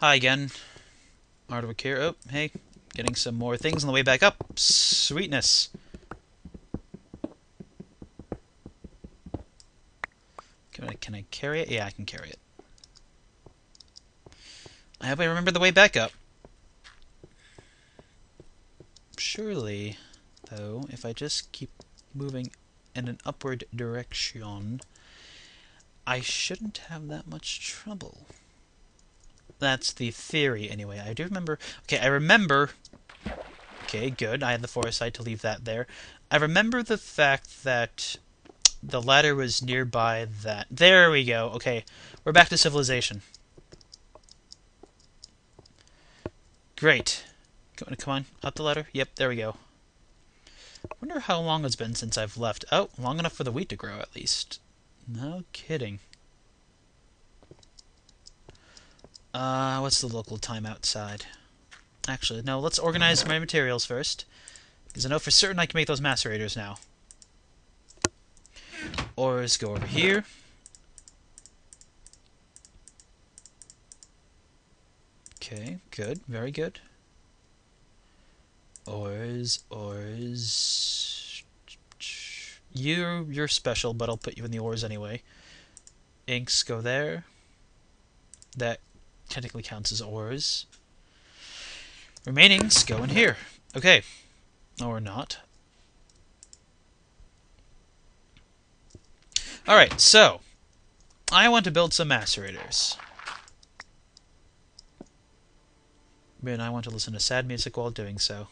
Hi again, Ardwick here. Oh, hey, getting some more things on the way back up. Sweetness. Can I carry it? Yeah, I can carry it. I hope I remember the way back up. Surely, though, if I just keep moving in an upward direction, I shouldn't have that much trouble. That's the theory, anyway. I do remember... Okay, I remember... Okay, good. I had the foresight to leave that there. I remember the fact that the ladder was nearby that... There we go. Okay, we're back to civilization. Great. Come on, up the ladder. Yep, there we go. Wonder how long it's been since I've left. Oh, long enough for the wheat to grow, at least. No kidding. What's the local time outside? Actually, no, let's organize my materials first. Because I know for certain I can make those macerators now. Ores go over here. Okay, good, very good. Ores. You're special, but I'll put you in the ores anyway. Inks go there. That technically counts as ores. Remainings go in here. Okay. Or not. Alright, so I want to build some macerators. And I want to listen to sad music while doing so.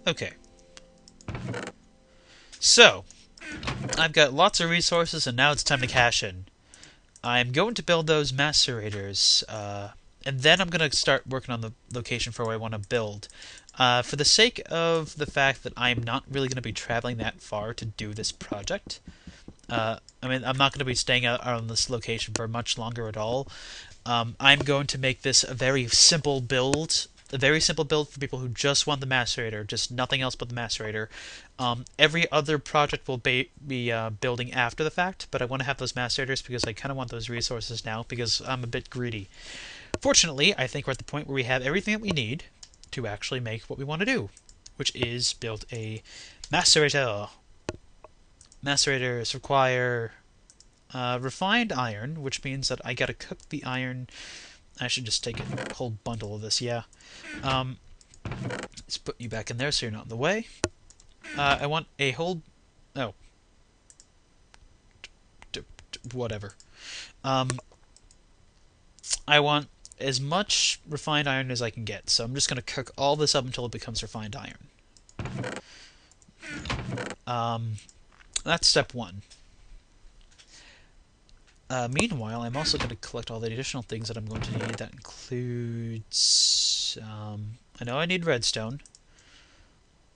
Okay. So, I've got lots of resources and now it's time to cash in. I'm going to build those macerators, and then I'm going to start working on the location for where I want to build. For the sake of the fact that I'm not really going to be traveling that far to do this project, I mean, I'm not going to be staying out on this location for much longer at all. I'm going to make this a very simple build. A very simple build for people who just want the macerator, just nothing else but the macerator. Every other project will be building after the fact, but I want to have those macerators because I kind of want those resources now because I'm a bit greedy. Fortunately, I think we're at the point where we have everything that we need to actually make what we want to do, which is build a macerator. Macerators require refined iron, which means that I gotta cook the iron. I should just take a whole bundle of this, yeah. Let's put you back in there so you're not in the way. I want a whole... Oh. Whatever. I want as much refined iron as I can get, so I'm just gonna cook all this up until it becomes refined iron. That's step one. Meanwhile, I'm also going to collect all the additional things that I'm going to need. That includes... I know I need redstone.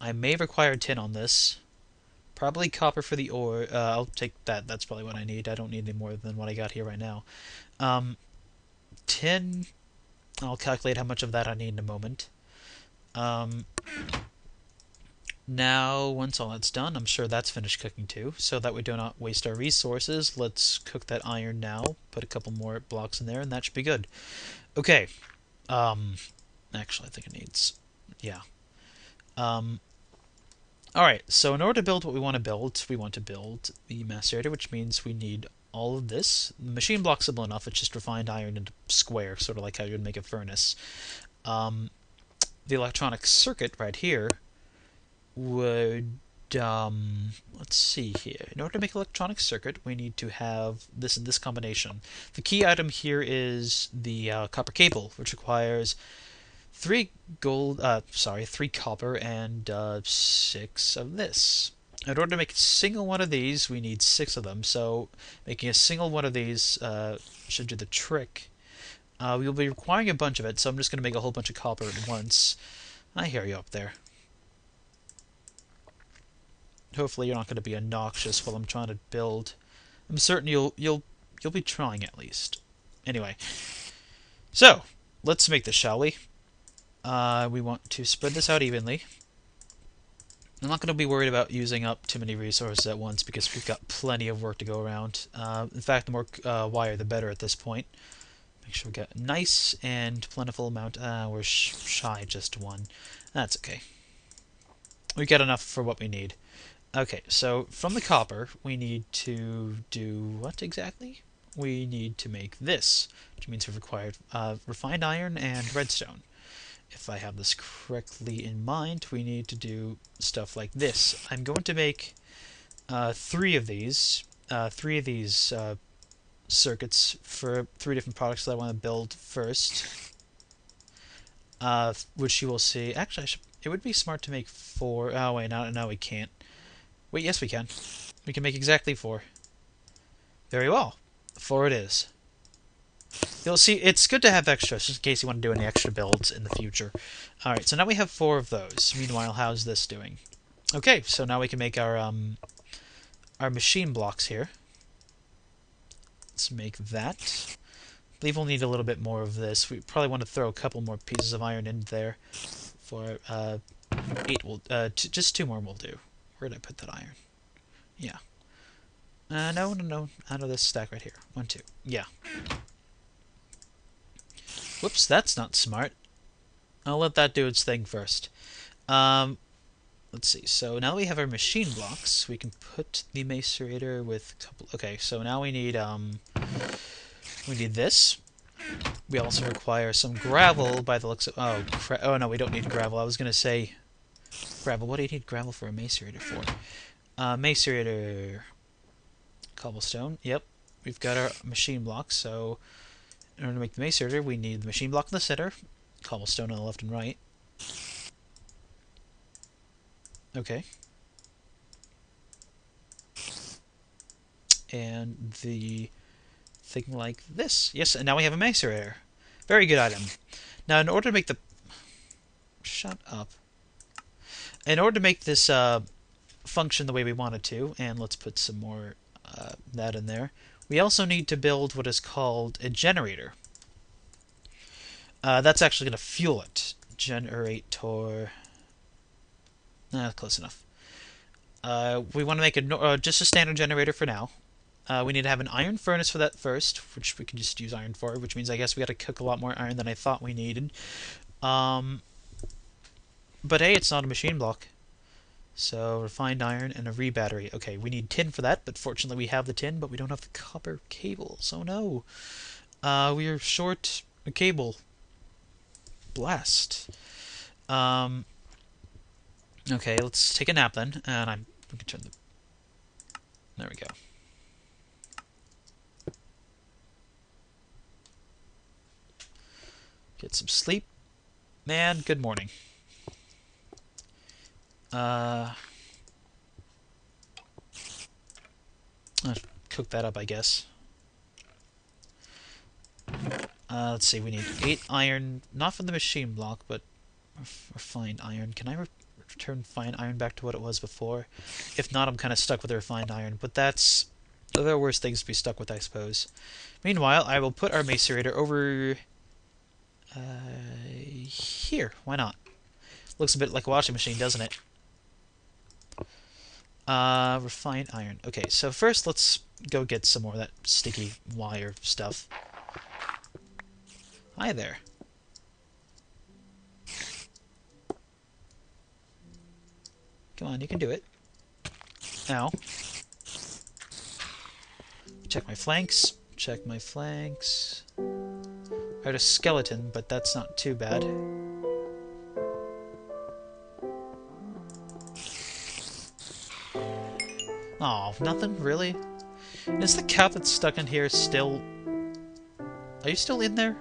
I may require tin on this. Probably copper for the ore. I'll take that. That's probably what I need. I don't need any more than what I got here right now. Tin... I'll calculate how much of that I need in a moment. Now, once all that's done, I'm sure that's finished cooking too, so that we do not waste our resources. Let's cook that iron now, put a couple more blocks in there, and that should be good. Okay. Actually, I think it needs... Yeah. Alright, so in order to build what we want to build the macerator, which means we need all of this. The machine block's simple enough, it's just refined iron into square, sort of like how you would make a furnace. The electronic circuit right here would, let's see here. In order to make an electronic circuit, we need to have this and this combination. The key item here is the copper cable, which requires 3 copper and 6 of this. In order to make a single one of these, we need 6 of them. So making a single one of these should do the trick. We will be requiring a bunch of it, so I'm just going to make a whole bunch of copper at once. I hear you up there. Hopefully you're not going to be obnoxious while I'm trying to build. I'm certain you'll be trying at least. Anyway, so let's make this, shall we? We want to spread this out evenly. I'm not going to be worried about using up too many resources at once because we've got plenty of work to go around. In fact, the more wire, the better at this point. Make sure we get a nice and plentiful amount. We're shy just one. That's okay. We got enough for what we need. Okay, so from the copper, we need to do what exactly? We need to make this, which means we've required refined iron and redstone. If I have this correctly in mind, we need to do stuff like this. I'm going to make 3 of these circuits for 3 different products that I want to build first, which you will see. Actually, it would be smart to make 4. Oh wait, no, we can't. Wait, yes we can. We can make exactly 4. Very well. 4 it is. You'll see, it's good to have extras, just in case you want to do any extra builds in the future. Alright, so now we have 4 of those. Meanwhile, how's this doing? Okay, so now we can make our machine blocks here. Let's make that. I believe we'll need a little bit more of this. We probably want to throw a couple more pieces of iron in there. For 8 will, just 2 more will do. Where did I put that iron? Yeah. No. Out of this stack right here. 1, 2. Yeah. Whoops, that's not smart. I'll let that do its thing first. Let's see. So now that we have our machine blocks, we can put the macerator with a couple... Okay, so now we need this. We also require some gravel by the looks of... Oh no, we don't need gravel. I was going to say... Gravel. What do you need gravel for a macerator for? Macerator... Cobblestone. Yep. We've got our machine blocks, so... In order to make the macerator, we need the machine block in the center, cobblestone on the left and right. Okay. And the something like this. Yes, and now we have a macerator. Very good item. Now, in order to make the... Shut up. In order to make this function the way we want it to, and let's put some more that in there, we also need to build what is called a generator. That's actually going to fuel it. Generator... close enough. We want to make just a standard generator for now. We need to have an iron furnace for that first, which we can just use iron for, which means I guess we got to cook a lot more iron than I thought we needed. But hey, it's not a machine block. So, refined iron and a re-battery. Okay, we need tin for that, but fortunately we have the tin, but we don't have the copper cable, so no. We are short a cable. Blast. Okay, let's take a nap then, and we can turn the... There we go. Get some sleep. Man, good morning. I'll cook that up, I guess. Let's see, we need 8 iron, not from the machine block, but refined iron. Can I return fine iron back to what it was before? If not, I'm kind of stuck with the refined iron, but that's... There are worse things to be stuck with, I suppose. Meanwhile, I will put our macerator over... here. Why not? Looks a bit like a washing machine, doesn't it? Refined iron. Okay, so first let's go get some more of that sticky wire stuff. Hi there. Come on, you can do it. Ow. Check my flanks. Check my flanks. I heard a skeleton, but that's not too bad. Aw, nothing? Really? Is the cow that's stuck in here still... Are you still in there?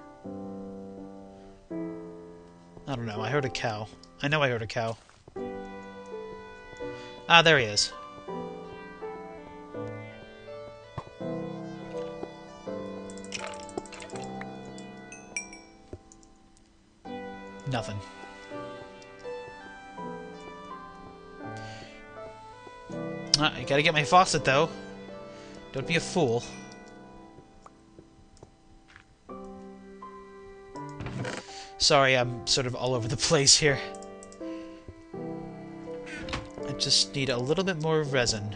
I don't know, I heard a cow. I know I heard a cow. Ah, there he is. Nothing. I gotta get my faucet, though. Don't be a fool. Sorry, I'm sort of all over the place here. I just need a little bit more resin.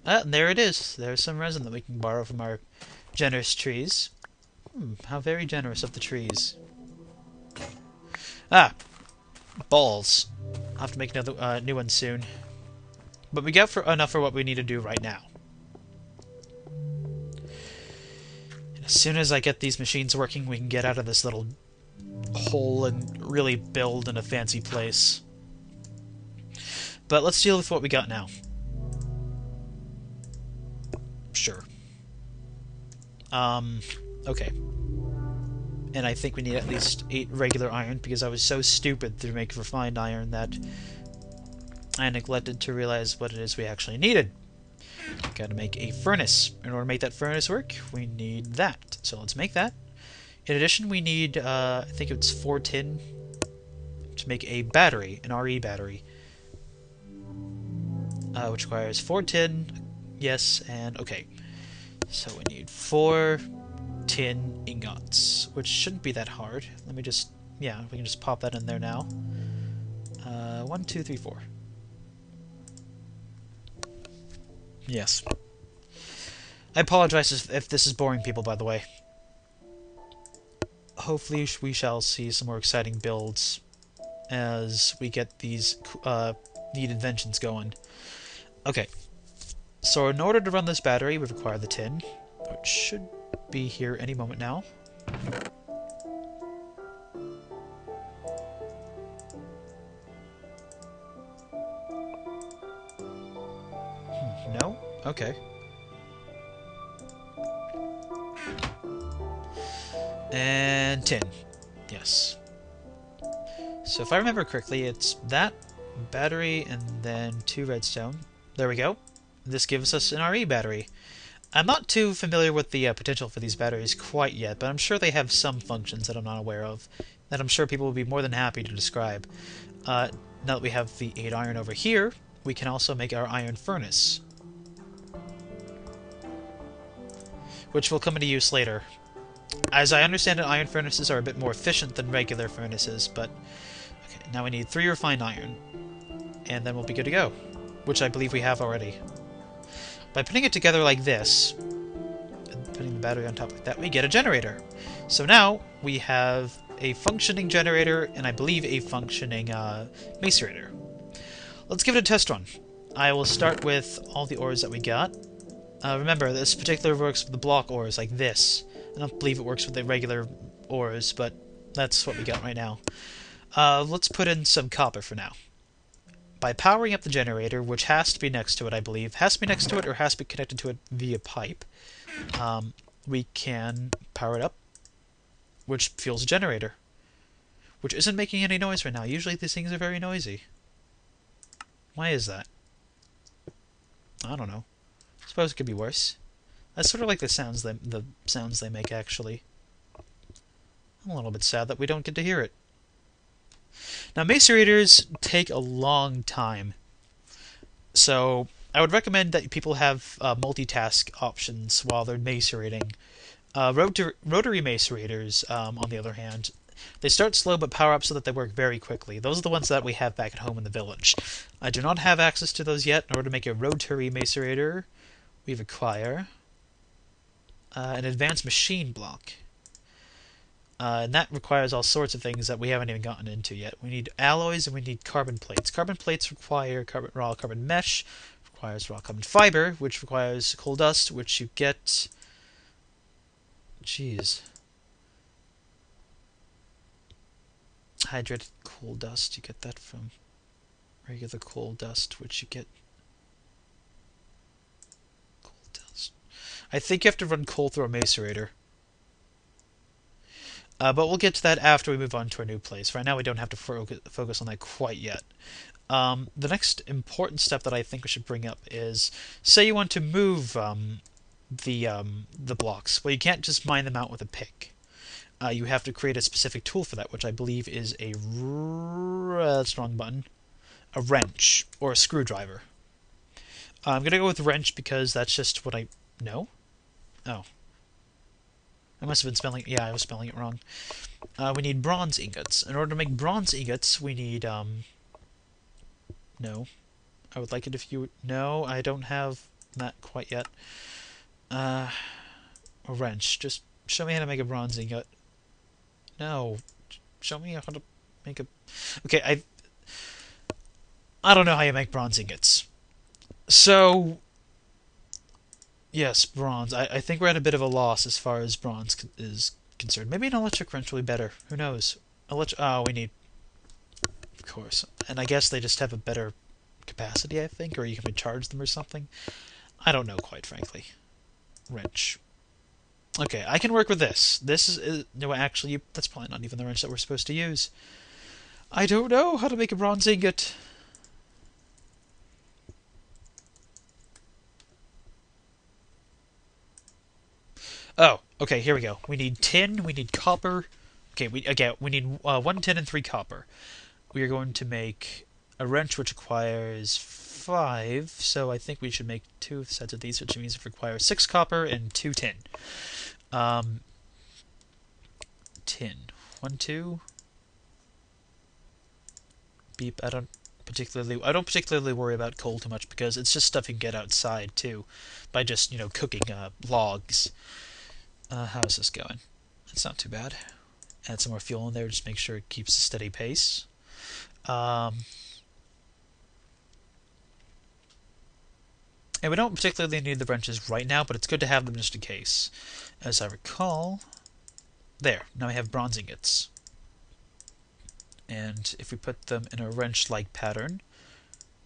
Ah, there it is. There's some resin that we can borrow from our generous trees. How very generous of the trees. Ah! Balls. I'll have to make another new one soon. But we got enough for what we need to do right now. And as soon as I get these machines working, we can get out of this little hole and really build in a fancy place. But let's deal with what we got now. Sure. Okay. And I think we need at least 8 regular iron, because I was so stupid to make refined iron that I neglected to realize what it is we actually needed. Gotta make a furnace. In order to make that furnace work, we need that. So let's make that. In addition, we need, I think it's 4 tin to make a battery, an RE battery. Which requires 4 tin, yes, and okay. So we need 4 tin ingots, which shouldn't be that hard. Let me just, yeah, we can just pop that in there now. 1, 2, 3, 4. Yes. I apologize if this is boring people, by the way. Hopefully we shall see some more exciting builds as we get these neat inventions going. Okay. So in order to run this battery, we require the tin, which should be here any moment now. No? Okay. And tin. Yes. So if I remember correctly, it's that, battery, and then 2 redstone. There we go. this gives us an RE battery. I'm not too familiar with the potential for these batteries quite yet, but I'm sure they have some functions that I'm not aware of, that I'm sure people will be more than happy to describe. Now that we have the 8 iron over here, we can also make our iron furnace, which will come into use later. As I understand it, iron furnaces are a bit more efficient than regular furnaces, but... Okay, now we need 3 refined iron, and then we'll be good to go, which I believe we have already. By putting it together like this, and putting the battery on top like that, we get a generator. So now we have a functioning generator, and I believe a functioning macerator. Let's give it a test run. I will start with all the ores that we got. Remember, this particular works with the block ores like this. I don't believe it works with the regular ores, but that's what we got right now. Let's put in some copper for now. By powering up the generator, which has to be next to it, I believe, has to be next to it or has to be connected to it via pipe, we can power it up, which fuels a generator, which isn't making any noise right now. Usually these things are very noisy. Why is that? I don't know. I suppose it could be worse. That's sort of like the sounds they make, actually. I'm a little bit sad that we don't get to hear it. Now, macerators take a long time, so I would recommend that people have multitask options while they're macerating. Rotary macerators, on the other hand, they start slow but power up so that they work very quickly. Those are the ones that we have back at home in the village. I do not have access to those yet. In order to make a rotary macerator, we require an advanced machine block. And that requires all sorts of things that we haven't even gotten into yet. We need alloys and we need carbon plates. Carbon plates require raw carbon mesh, requires raw carbon fiber, which requires coal dust, which you get... Jeez. Hydrated coal dust, you get that from regular coal dust, which you get... Coal dust. I think you have to run coal through a macerator. But we'll get to that after we move on to our new place. Right now we don't have to focus on that quite yet. The next important step that I think we should bring up is, say you want to move the blocks. Well, you can't just mine them out with a pick. You have to create a specific tool for that, which I believe is a... that's the wrong button. A wrench, or a screwdriver. I'm going to go with wrench because that's just what I know. Oh. I must have been spelling... Yeah, I was spelling it wrong. We need bronze ingots. In order to make bronze ingots, we need... No. I would like it if you would... No, I don't have that quite yet. A wrench. Just show me how to make a bronze ingot. No. Show me how to make a... Okay, I don't know how you make bronze ingots. So... Yes, bronze. I think we're at a bit of a loss as far as bronze is concerned. Maybe an electric wrench will be better. Who knows? Oh, we need... Of course. And I guess they just have a better capacity, I think, or you can recharge them or something. I don't know, quite frankly. Wrench. Okay, I can work with this. This is... No, actually, that's probably not even the wrench that we're supposed to use. I don't know how to make a bronze ingot. Oh, okay, here we go. We need tin, we need copper. Okay, we need 1 tin and 3 copper. We are going to make a wrench which requires 5, so I think we should make 2 sets of these, which means it requires 6 copper and 2 tin. Tin. 1, 2. Beep. I don't particularly worry about coal too much because it's just stuff you can get outside too, by just cooking logs. How is this going? It's not too bad. Add some more fuel in there, just make sure it keeps a steady pace. And we don't particularly need the wrenches right now, but it's good to have them just in case. As I recall... There, now we have bronze ingots. And if we put them in a wrench-like pattern,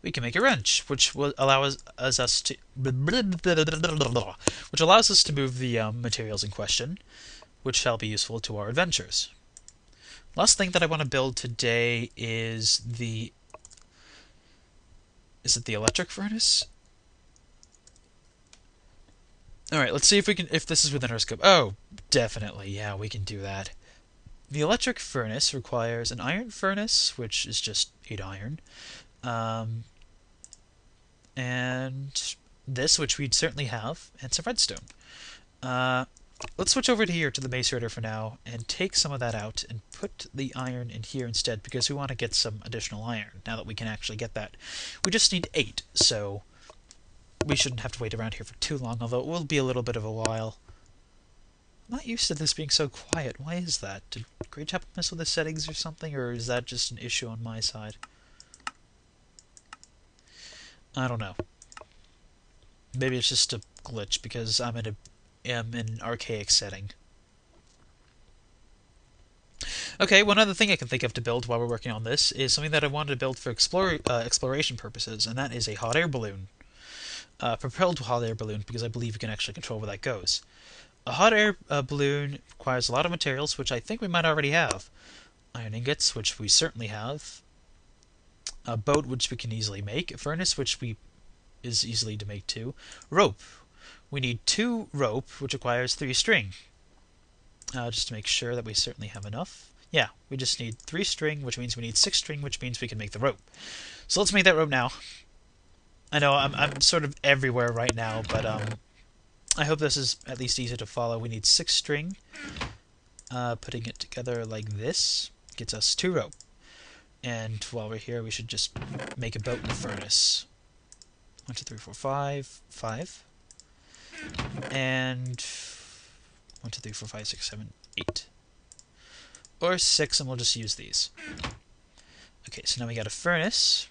we can make a wrench, which will allow us to move the materials in question, which shall be useful to our adventures. Last thing that I want to build today is the... Is it the electric furnace? Alright, let's see if this is within our scope. Oh, definitely, yeah, we can do that. The electric furnace requires an iron furnace, which is just 8 iron. And this, which we'd certainly have, and some redstone. Let's switch over to here to the Macerator for now, and take some of that out, and put the iron in here instead, because we want to get some additional iron, now that we can actually get that. We just need 8, so we shouldn't have to wait around here for too long, although it will be a little bit of a while. I'm not used to this being so quiet. Why is that? Did Great Chapel mess with the settings or something, or is that just an issue on my side? I don't know. Maybe it's just a glitch because I'm in an archaic setting. Okay, one other thing I can think of to build while we're working on this is something that I wanted to build for exploration purposes, and that is a hot air balloon. Propelled hot air balloon, because I believe you can actually control where that goes. A hot air balloon requires a lot of materials, which I think we might already have. Iron ingots, which we certainly have. A boat, which we can easily make. A furnace, which is easily to make too. Rope. We need 2 rope, which requires 3 string. Just to make sure that we certainly have enough. Yeah, we just need 3 string, which means we need 6 string, which means we can make the rope. So let's make that rope now. I know I'm sort of everywhere right now, but I hope this is at least easy to follow. We need 6 string. Putting it together like this gets us 2 rope. And while we're here, we should just make a boat in the furnace. 1, 2, 3, 4, 5. 5. And 1, 2, 3, 4, 5, 6, 7, 8. Or 6, and we'll just use these. Okay, so now we got a furnace.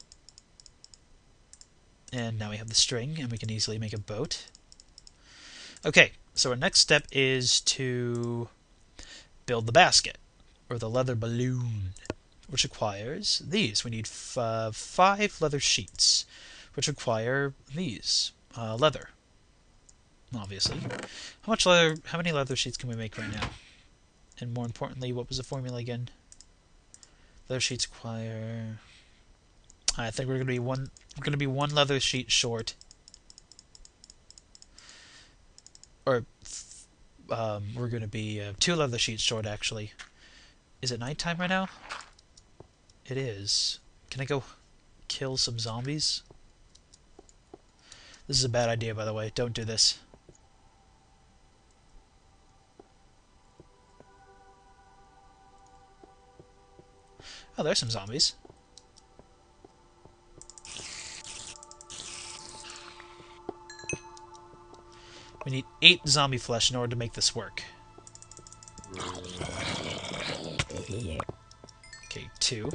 And now we have the string, and we can easily make a boat. Okay, so our next step is to build the basket, or the leather balloon, which requires these. We need 5 leather sheets, which require these. Leather, obviously. How many leather sheets can we make right now? And more importantly, what was the formula again? Leather sheets require... I think we're going to be one leather sheet short. Or we're going to be 2 leather sheets short, actually. Is it nighttime right now? It is. Can I go kill some zombies? This is a bad idea, by the way. Don't do this. Oh, there's some zombies. We need 8 zombie flesh in order to make this work. Okay, 2.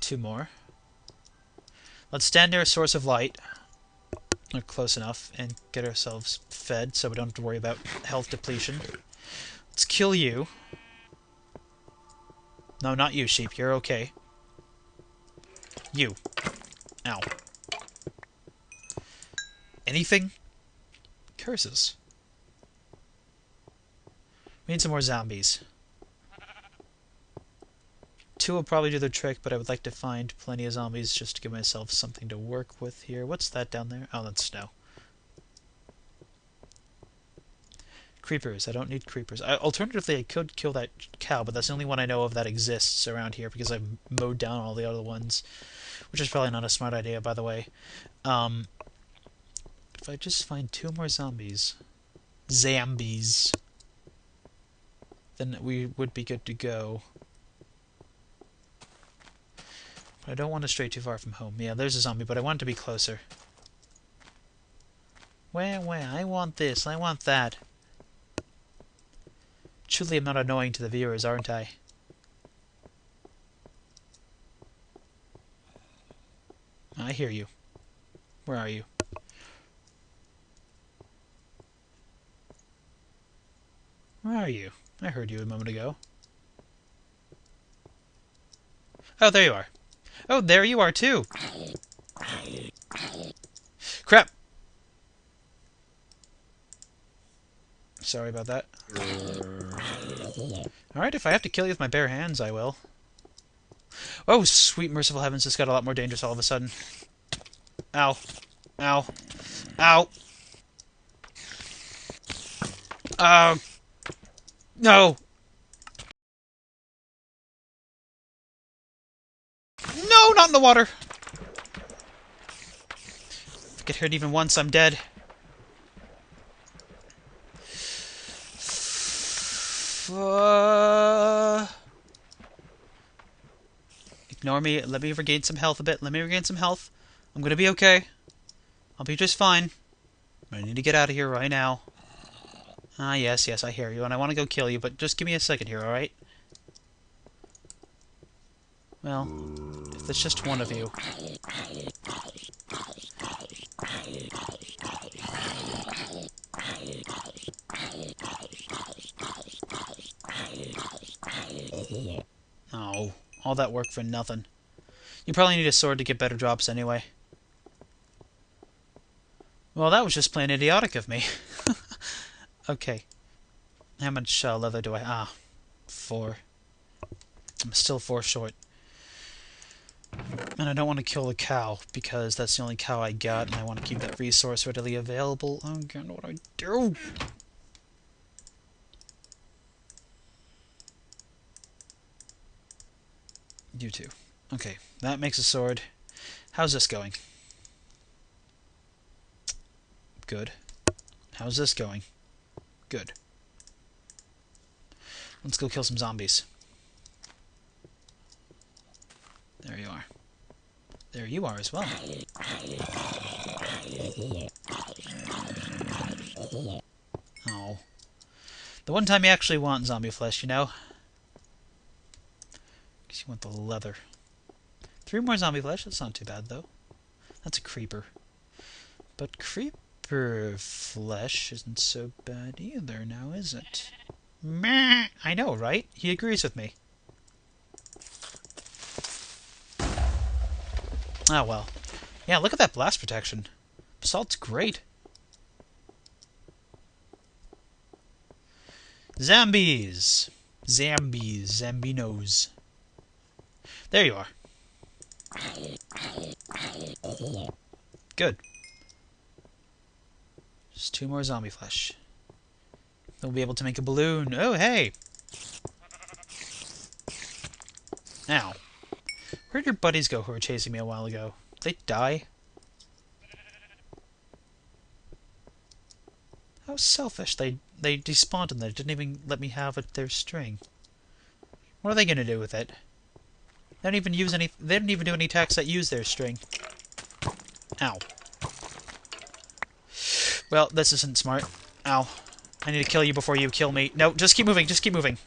2 more. Let's stand near a source of light. Or close enough, and get ourselves fed so we don't have to worry about health depletion. Let's kill you. No, not you, sheep. You're okay. You. Ow. Anything? Curses. We need some more zombies. 2 will probably do the trick, but I would like to find plenty of zombies just to give myself something to work with here. What's that down there? Oh, that's snow. Creepers. I don't need creepers. Alternatively, I could kill that cow, but that's the only one I know of that exists around here because I've mowed down all the other ones, which is probably not a smart idea, by the way. If I just find 2 more zombies, then we would be good to go. But I don't want to stray too far from home. Yeah, there's a zombie, but I want it to be closer. Where? I want this, I want that. Truly, I'm not annoying to the viewers, aren't I? I hear you. Where are you? Where are you? I heard you a moment ago. Oh, there you are. Oh, there you are too! Crap! Sorry about that. Alright, if I have to kill you with my bare hands, I will. Oh, sweet merciful heavens, this got a lot more dangerous all of a sudden. Ow. Ow. Ow. Oh. No. No, not in the water. If I get hit even once, I'm dead. Ignore me. Let me regain some health a bit. Let me regain some health. I'm gonna be okay. I'll be just fine. I need to get out of here right now. Ah, yes, yes, I hear you, and I want to go kill you, but just give me a second here, alright? Well, if it's just one of you. Oh, all that work for nothing. You probably need a sword to get better drops anyway. Well, that was just plain idiotic of me. Okay. How much leather do I... Ah, 4. I'm still 4 short. And I don't want to kill the cow, because that's the only cow I got, and I want to keep that resource readily available. Oh god, what do I do? You too. Okay, that makes a sword. How's this going? Good. How's this going? Good. Let's go kill some zombies. There you are. There you are as well. Oh. The one time you actually want zombie flesh, you know? Because you want the leather. 3 more zombie flesh, that's not too bad, though. That's a creeper. But creeper flesh isn't so bad either, now is it? Meh! I know, right? He agrees with me. Oh, well. Yeah, look at that blast protection. Basalt's great. Zombies! Zambies. Zambinos. There you are. Good. Just 2 more zombie flesh. They'll be able to make a balloon. Oh, hey! Now, where'd your buddies go who were chasing me a while ago? Did they die? How selfish. They despawned and they didn't even let me have their string. What are they gonna do with it? They don't even use any. They don't even do any attacks that use their string. Ow. Well, this isn't smart. Ow. I need to kill you before you kill me. No, just keep moving. Just keep moving.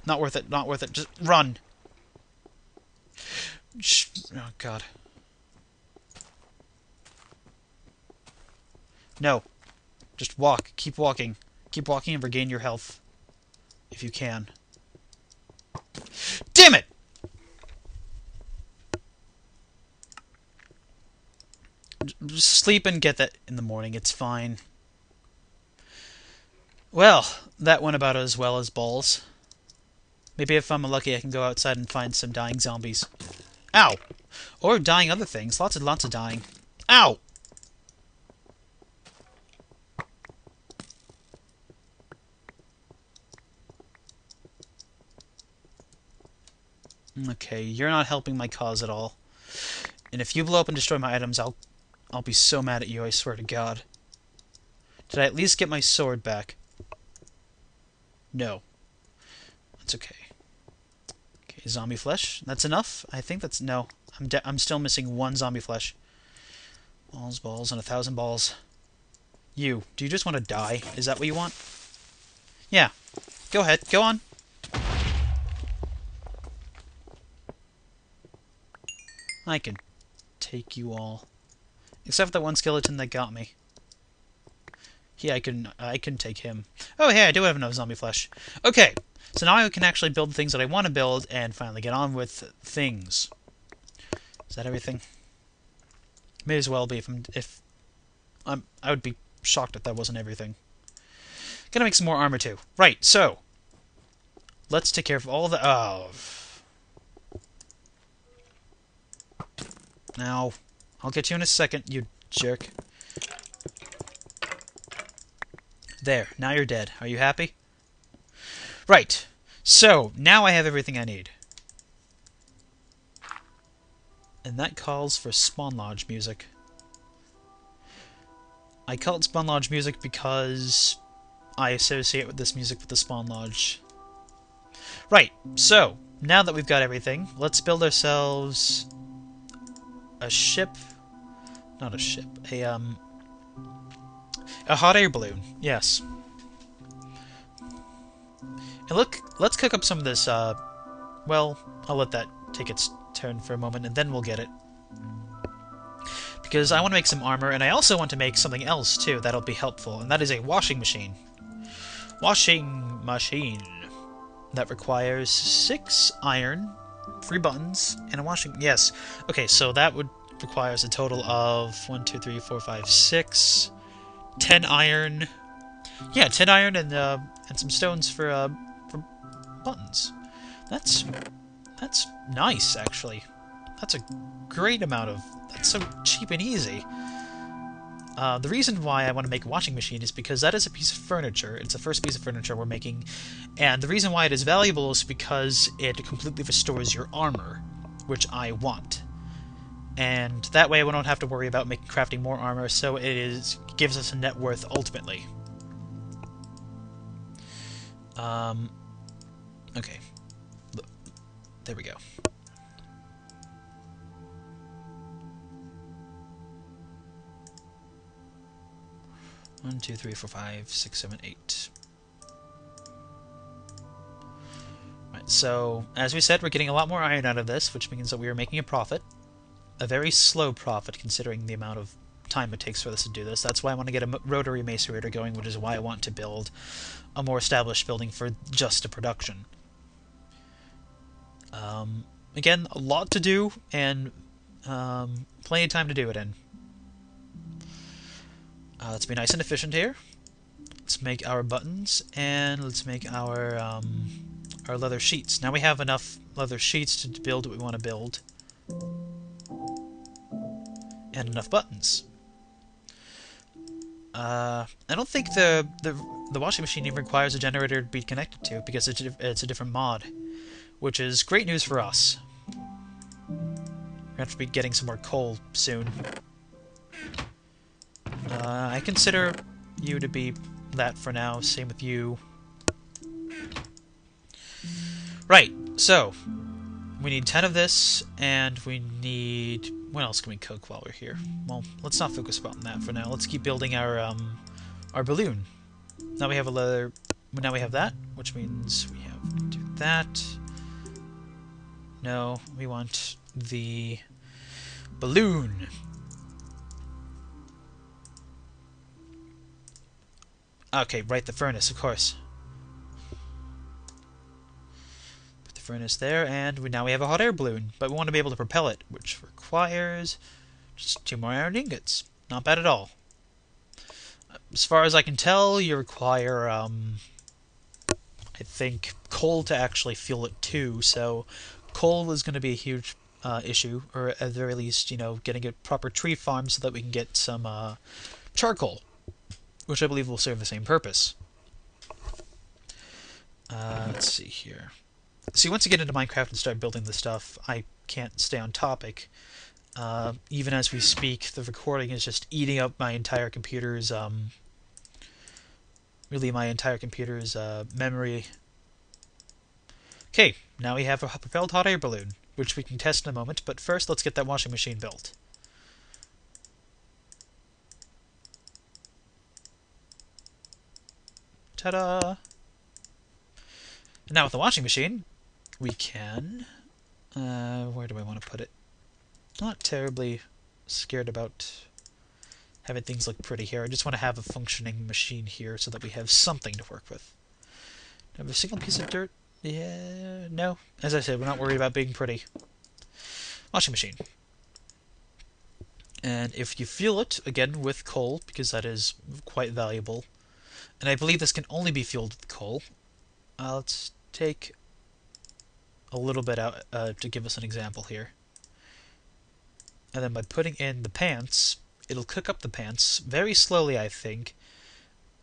Not worth it. Not worth it. Just run. Shh. Oh, God. No. Just walk. Keep walking. Keep walking and regain your health. If you can. Damn it! Just sleep and get that in the morning. It's fine. Well, that went about as well as balls. Maybe if I'm lucky I can go outside and find some dying zombies. Ow! Or dying other things. Lots and lots of dying. Ow! Okay, you're not helping my cause at all. And if you blow up and destroy my items, I'll be so mad at you, I swear to God. Did I at least get my sword back? No. That's okay. Okay, zombie flesh. That's enough? I think that's... No. I'm still missing 1 zombie flesh. Balls, balls, and 1,000 balls. You. Do you just want to die? Is that what you want? Yeah. Go ahead. Go on. I can take you all. Except for that one skeleton that got me. Yeah, I can take him. Oh, hey, I do have enough zombie flesh. Okay, so now I can actually build the things that I want to build and finally get on with things. Is that everything? May as well be I would be shocked if that wasn't everything. Gotta make some more armor too. Right, so let's take care of all the... Oh. Now, I'll get you in a second, you jerk. There, now you're dead. Are you happy? Right. So, now I have everything I need. And that calls for Spawn Lodge music. I call it Spawn Lodge music because I associate this music with the Spawn Lodge. Right, so, now that we've got everything, let's build ourselves a ship. Not a ship, a hot air balloon, yes. And look, let's cook up some of this, well, I'll let that take its turn for a moment, and then we'll get it. Because I want to make some armor, and I also want to make something else, too, that'll be helpful, and that is a washing machine. Washing machine. That requires 6 iron, 3 buttons, and a washing... Yes. Okay, so that would requires a total of 1, 2, 3, 4, 5, 6... 10 iron... Yeah, 10 iron and some stones for buttons. That's nice, actually. That's a great amount of... That's so cheap and easy. The reason why I want to make a washing machine is because that is a piece of furniture. It's the first piece of furniture we're making. And the reason why it is valuable is because it completely restores your armor, which I want. And that way we don't have to worry about crafting more armor, so it gives us a net worth ultimately. Okay. There we go. One, two, three, four, five, 6, 7, 8. Right, so, as we said, we're getting a lot more iron out of this, which means that we are making a profit. A very slow profit, considering the amount of time it takes for us to do this. That's why I want to get a Rotary Macerator going, which is why I want to build a more established building for just a production. Again, a lot to do, and plenty of time to do it in. Let's be nice and efficient here. Let's make our buttons, and let's make our leather sheets. Now we have enough leather sheets to build what we want to build. And enough buttons. I don't think the washing machine even requires a generator to be connected to, because it's a different mod. Which is great news for us. We're going to have to be getting some more coal soon. I consider you to be that for now. Same with you. Right, so we need 10 of this, and we need... What else can we cook while we're here? Well, let's not focus on that for now. Let's keep building our balloon. Now we have a leather... Now we have that, which means we have to do that. No, we want the balloon. Okay, right, the furnace, of course. Put the furnace there, and now we have a hot air balloon. But we want to be able to propel it, which requires just 2 more iron ingots. Not bad at all. As far as I can tell, you require, I think, coal to actually fuel it too, so coal is going to be a huge issue, or at the very least, you know, getting a proper tree farm so that we can get some charcoal, which I believe will serve the same purpose. Let's see here. See, once you get into Minecraft and start building the stuff, I can't stay on topic. Even as we speak, the recording is just eating up my entire computer's, really my entire computer's memory. Okay, now we have a propelled hot air balloon, which we can test in a moment, but first let's get that washing machine built. Ta-da! And now with the washing machine, we can... where do I want to put it? Not terribly scared about having things look pretty here. I just want to have a functioning machine here so that we have something to work with. Do I have a single piece of dirt? Yeah, no. As I said, we're not worried about being pretty. Washing machine. And if you fuel it, again, with coal, because that is quite valuable, and I believe this can only be fueled with coal, let's take a little bit out to give us an example here. And then by putting in the pants, it'll cook up the pants very slowly, I think,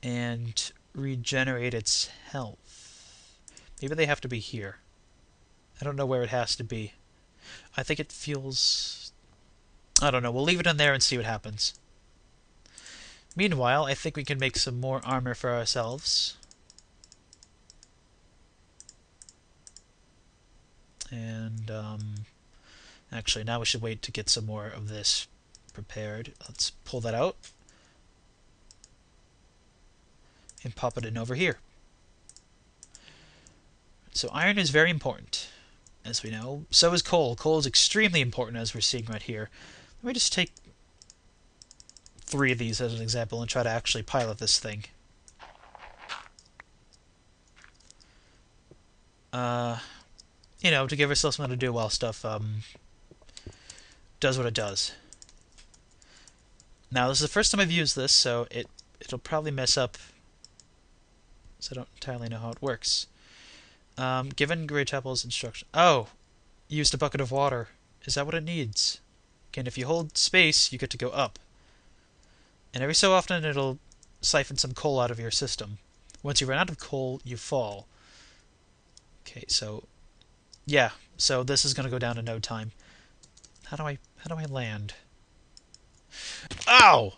and regenerate its health. Maybe they have to be here. I don't know where it has to be. I think it feels... I don't know. We'll leave it in there and see what happens. Meanwhile, I think we can make some more armor for ourselves. And, actually, now we should wait to get some more of this prepared. Let's pull that out. And pop it in over here. So iron is very important, as we know. So is coal. Coal is extremely important, as we're seeing right here. Let me just take 3 of these as an example and try to actually pilot this thing. You know, to give ourselves something to do while stuff does what it does. Now, this is the first time I've used this, so it'll probably mess up, so I don't entirely know how it works. Given Great Apple's instruction... Oh! Used a bucket of water. Is that what it needs? Okay, and if you hold space, you get to go up. And every so often, it'll siphon some coal out of your system. Once you run out of coal, you fall. Okay, so... Yeah, so this is going to go down in no time. How do I land? Ow!